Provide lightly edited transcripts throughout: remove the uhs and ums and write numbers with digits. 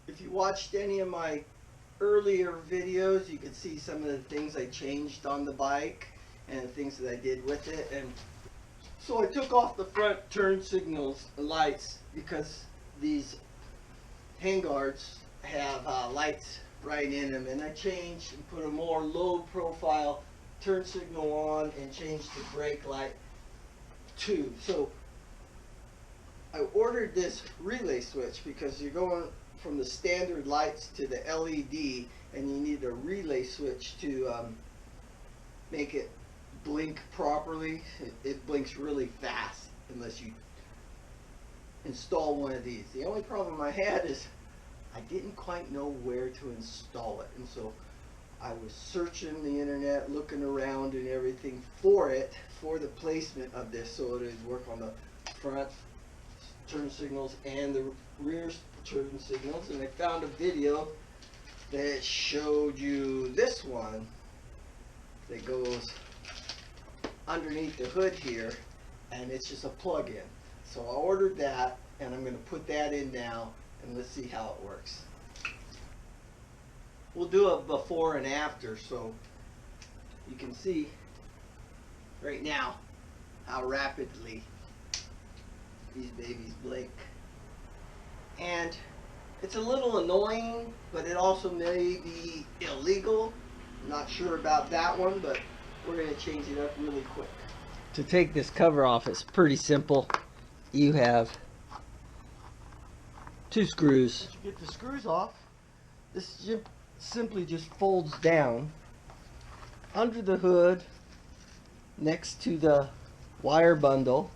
If you watched any of my earlier videos, you could see some of the things I changed on the bike and the things that I did with it. And so I took off the front turn signals lights because these handguards have lights right in them, and I changed and put a more low profile turn signal on and changed the brake light too. So I ordered this relay switch because you're going from the standard lights to the LED, and you need a relay switch to make it blink properly. It blinks really fast unless you install one of these. The only problem I had is I didn't quite know where to install it, and so I was searching the internet, looking around and everything for it, for the placement of this, so it would work on the front turn signals and the rear turn signals. And I found a video that showed you this one that goes underneath the hood here, and it's just a plug-in. So I ordered that, and I'm going to put that in now, and let's see how it works. We'll do a before and after, so you can see right now how rapidly these babies blink. And it's a little annoying, but it also may be illegal. I'm not sure about that one, but we're going to change it up really quick. To take this cover off, it's pretty simple. You have two screws. Once you get the screws off, this simply just folds down under the hood next to the wire bundle.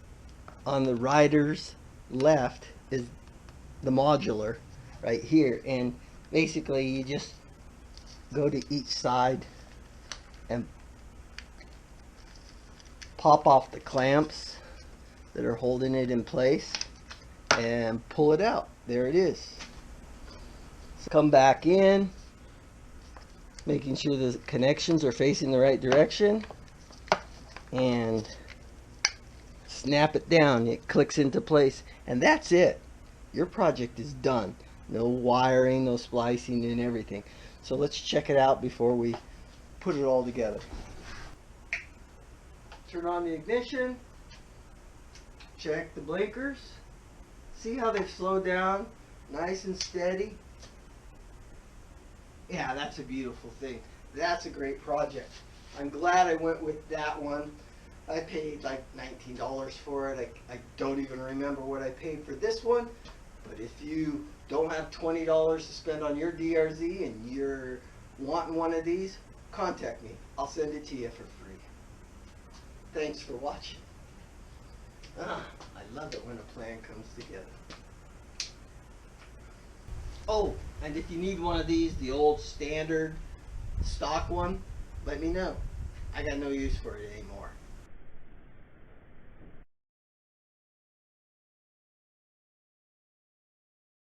On the rider's left is the modular right here, and basically you just go to each side and pop off the clamps that are holding it in place and pull it out. There it is. So come back in, making sure the connections are facing the right direction, and snap it down. It clicks into place, and that's it. Your project is done. No wiring, no splicing and everything. So let's check it out before we put it all together. Turn on the ignition, check the blinkers, see how they've slowed down, nice and steady. Yeah, that's a beautiful thing. That's a great project. I'm glad I went with that one. I paid like $19 for it. I don't even remember what I paid for this one. But if you don't have $20 to spend on your DRZ and you're wanting one of these, contact me. I'll send it to you for free. Thanks for watching. I love it when a plan comes together. Oh, and if you need one of these, the old standard stock one, let me know. I got no use for it anymore.